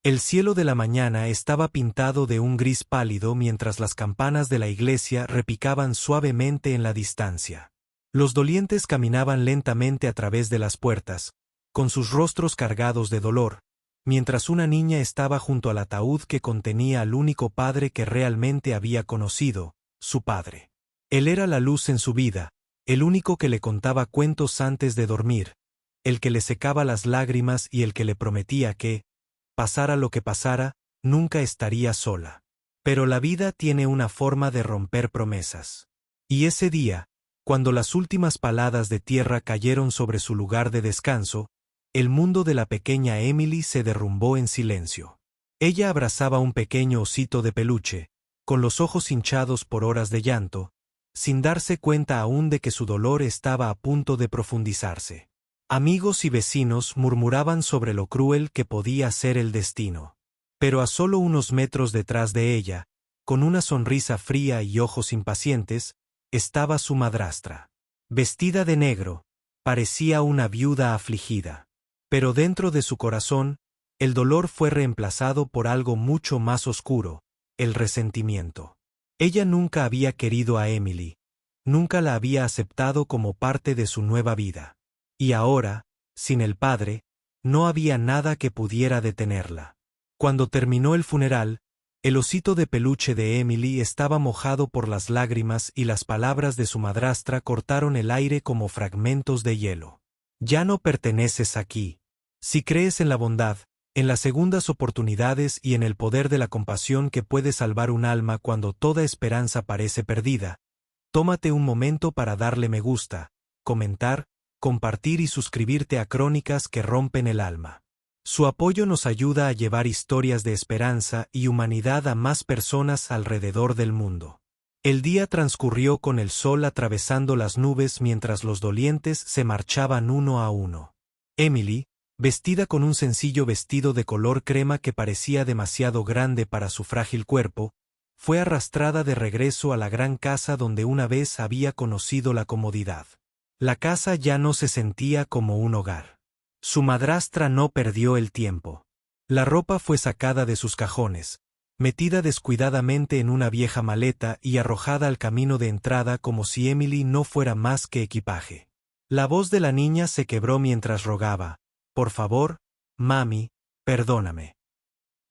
El cielo de la mañana estaba pintado de un gris pálido mientras las campanas de la iglesia repicaban suavemente en la distancia. Los dolientes caminaban lentamente a través de las puertas, con sus rostros cargados de dolor, mientras una niña estaba junto al ataúd que contenía al único padre que realmente había conocido, su padre. Él era la luz en su vida, el único que le contaba cuentos antes de dormir, el que le secaba las lágrimas y el que le prometía que, pasara lo que pasara, nunca estaría sola. Pero la vida tiene una forma de romper promesas. Y ese día, cuando las últimas paladas de tierra cayeron sobre su lugar de descanso, el mundo de la pequeña Emily se derrumbó en silencio. Ella abrazaba un pequeño osito de peluche, con los ojos hinchados por horas de llanto, sin darse cuenta aún de que su dolor estaba a punto de profundizarse. Amigos y vecinos murmuraban sobre lo cruel que podía ser el destino. Pero a solo unos metros detrás de ella, con una sonrisa fría y ojos impacientes, estaba su madrastra. Vestida de negro, parecía una viuda afligida. Pero dentro de su corazón, el dolor fue reemplazado por algo mucho más oscuro, el resentimiento. Ella nunca había querido a Emily, nunca la había aceptado como parte de su nueva vida. Y ahora, sin el padre, no había nada que pudiera detenerla. Cuando terminó el funeral, el osito de peluche de Emily estaba mojado por las lágrimas y las palabras de su madrastra cortaron el aire como fragmentos de hielo. Ya no perteneces aquí. Si crees en la bondad, en las segundas oportunidades y en el poder de la compasión que puede salvar un alma cuando toda esperanza parece perdida, tómate un momento para darle me gusta, comentar, compartir y suscribirte a Crónicas que rompen el alma. Su apoyo nos ayuda a llevar historias de esperanza y humanidad a más personas alrededor del mundo. El día transcurrió con el sol atravesando las nubes mientras los dolientes se marchaban uno a uno. Emily, vestida con un sencillo vestido de color crema que parecía demasiado grande para su frágil cuerpo, fue arrastrada de regreso a la gran casa donde una vez había conocido la comodidad. La casa ya no se sentía como un hogar. Su madrastra no perdió el tiempo. La ropa fue sacada de sus cajones, metida descuidadamente en una vieja maleta y arrojada al camino de entrada como si Emily no fuera más que equipaje. La voz de la niña se quebró mientras rogaba: «Por favor, mami, perdóname».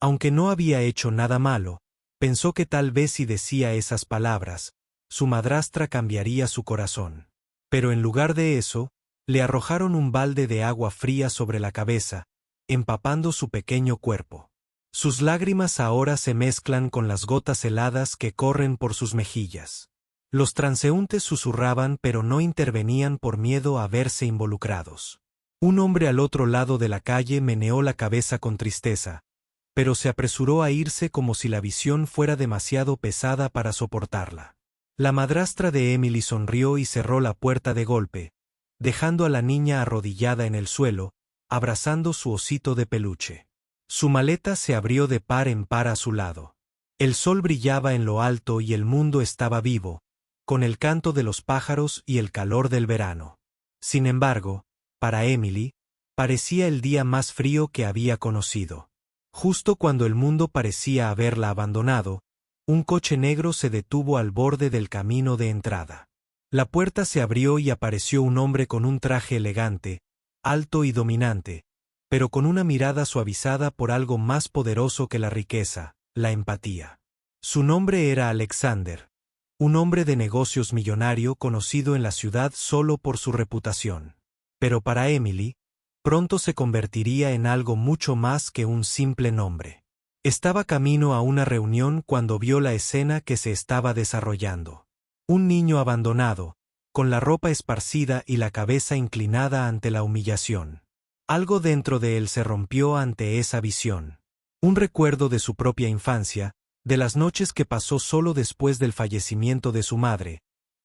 Aunque no había hecho nada malo, pensó que tal vez si decía esas palabras, su madrastra cambiaría su corazón. Pero en lugar de eso, le arrojaron un balde de agua fría sobre la cabeza, empapando su pequeño cuerpo. Sus lágrimas ahora se mezclan con las gotas heladas que corren por sus mejillas. Los transeúntes susurraban pero no intervenían por miedo a verse involucrados. Un hombre al otro lado de la calle meneó la cabeza con tristeza, pero se apresuró a irse como si la visión fuera demasiado pesada para soportarla. La madrastra de Emily sonrió y cerró la puerta de golpe, dejando a la niña arrodillada en el suelo, abrazando su osito de peluche. Su maleta se abrió de par en par a su lado. El sol brillaba en lo alto y el mundo estaba vivo, con el canto de los pájaros y el calor del verano. Sin embargo, para Emily, parecía el día más frío que había conocido. Justo cuando el mundo parecía haberla abandonado, un coche negro se detuvo al borde del camino de entrada. La puerta se abrió y apareció un hombre con un traje elegante, alto y dominante, pero con una mirada suavizada por algo más poderoso que la riqueza, la empatía. Su nombre era Alexander, un hombre de negocios millonario conocido en la ciudad solo por su reputación. Pero para Emily, pronto se convertiría en algo mucho más que un simple nombre. Estaba camino a una reunión cuando vio la escena que se estaba desarrollando. Un niño abandonado, con la ropa esparcida y la cabeza inclinada ante la humillación. Algo dentro de él se rompió ante esa visión. Un recuerdo de su propia infancia, de las noches que pasó solo después del fallecimiento de su madre,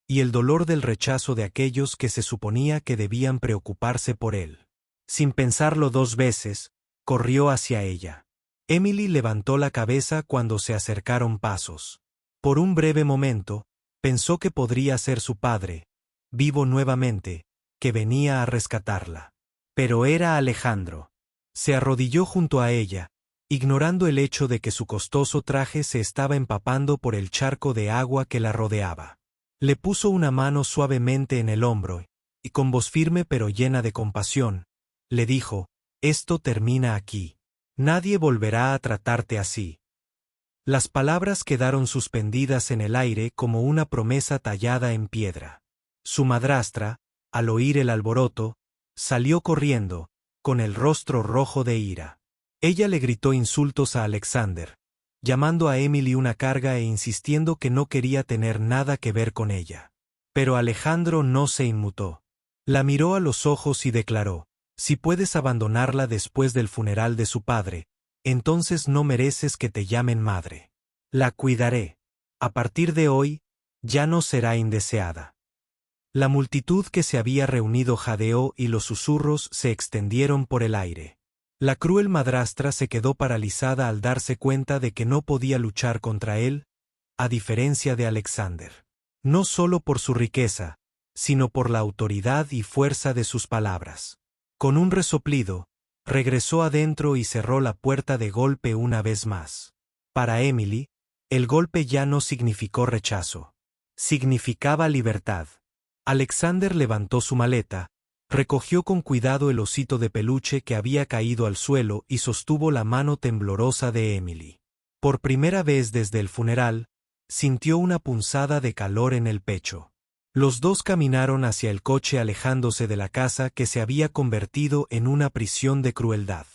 y el dolor del rechazo de aquellos que se suponía que debían preocuparse por él. Sin pensarlo dos veces, corrió hacia ella. Emily levantó la cabeza cuando se acercaron pasos. Por un breve momento, pensó que podría ser su padre, vivo nuevamente, que venía a rescatarla. Pero era Alejandro. Se arrodilló junto a ella, ignorando el hecho de que su costoso traje se estaba empapando por el charco de agua que la rodeaba. Le puso una mano suavemente en el hombro, y con voz firme pero llena de compasión, le dijo: «Esto termina aquí. Nadie volverá a tratarte así». Las palabras quedaron suspendidas en el aire como una promesa tallada en piedra. Su madrastra, al oír el alboroto, salió corriendo, con el rostro rojo de ira. Ella le gritó insultos a Alexander, llamando a Emily una carga e insistiendo que no quería tener nada que ver con ella. Pero Alejandro no se inmutó. La miró a los ojos y declaró: «Si puedes abandonarla después del funeral de su padre, entonces no mereces que te llamen madre. La cuidaré. A partir de hoy, ya no será indeseada». La multitud que se había reunido jadeó y los susurros se extendieron por el aire. La cruel madrastra se quedó paralizada al darse cuenta de que no podía luchar contra él, a diferencia de Alexander. No solo por su riqueza, sino por la autoridad y fuerza de sus palabras. Con un resoplido, regresó adentro y cerró la puerta de golpe una vez más. Para Emily, el golpe ya no significó rechazo. Significaba libertad. Alexander levantó su maleta, recogió con cuidado el osito de peluche que había caído al suelo y sostuvo la mano temblorosa de Emily. Por primera vez desde el funeral, sintió una punzada de calor en el pecho. Los dos caminaron hacia el coche alejándose de la casa que se había convertido en una prisión de crueldad.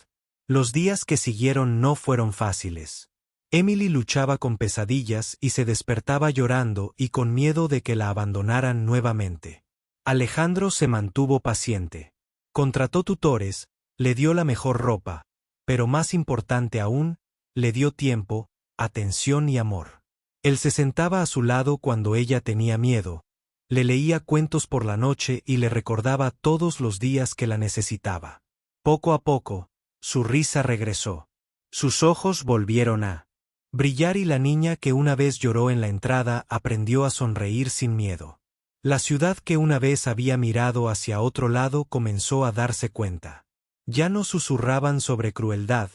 Los días que siguieron no fueron fáciles. Emily luchaba con pesadillas y se despertaba llorando y con miedo de que la abandonaran nuevamente. Alejandro se mantuvo paciente. Contrató tutores, le dio la mejor ropa, pero más importante aún, le dio tiempo, atención y amor. Él se sentaba a su lado cuando ella tenía miedo, le leía cuentos por la noche y le recordaba todos los días que la necesitaba. Poco a poco, su risa regresó. Sus ojos volvieron a brillar y la niña que una vez lloró en la entrada aprendió a sonreír sin miedo. La ciudad que una vez había mirado hacia otro lado comenzó a darse cuenta. Ya no susurraban sobre crueldad,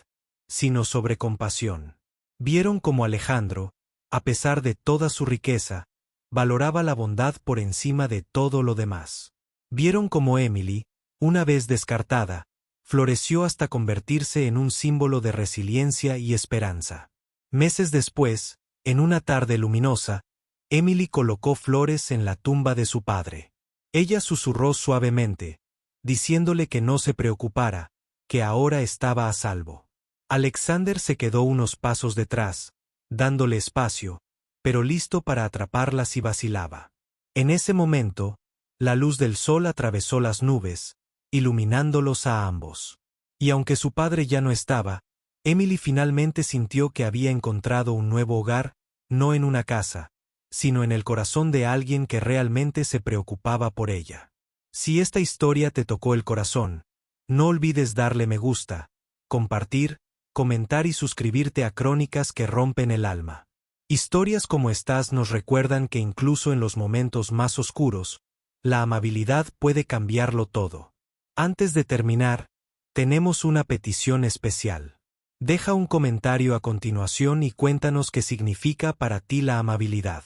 sino sobre compasión. Vieron cómo Alejandro, a pesar de toda su riqueza, valoraba la bondad por encima de todo lo demás. Vieron cómo Emily, una vez descartada, floreció hasta convertirse en un símbolo de resiliencia y esperanza. Meses después, en una tarde luminosa, Emily colocó flores en la tumba de su padre. Ella susurró suavemente, diciéndole que no se preocupara, que ahora estaba a salvo. Alexander se quedó unos pasos detrás, dándole espacio, pero listo para atraparla si vacilaba. En ese momento, la luz del sol atravesó las nubes, iluminándolos a ambos. Y aunque su padre ya no estaba, Emily finalmente sintió que había encontrado un nuevo hogar, no en una casa, sino en el corazón de alguien que realmente se preocupaba por ella. Si esta historia te tocó el corazón, no olvides darle me gusta, compartir, comentar y suscribirte a Crónicas que rompen el alma. Historias como estas nos recuerdan que incluso en los momentos más oscuros, la amabilidad puede cambiarlo todo. Antes de terminar, tenemos una petición especial. Deja un comentario a continuación y cuéntanos qué significa para ti la amabilidad.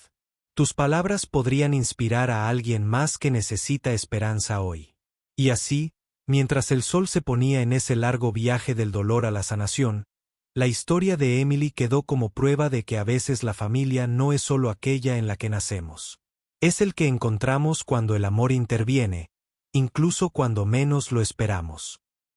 Tus palabras podrían inspirar a alguien más que necesita esperanza hoy. Y así, mientras el sol se ponía en ese largo viaje del dolor a la sanación, la historia de Emily quedó como prueba de que a veces la familia no es solo aquella en la que nacemos. Es el que encontramos cuando el amor interviene, incluso cuando menos lo esperamos.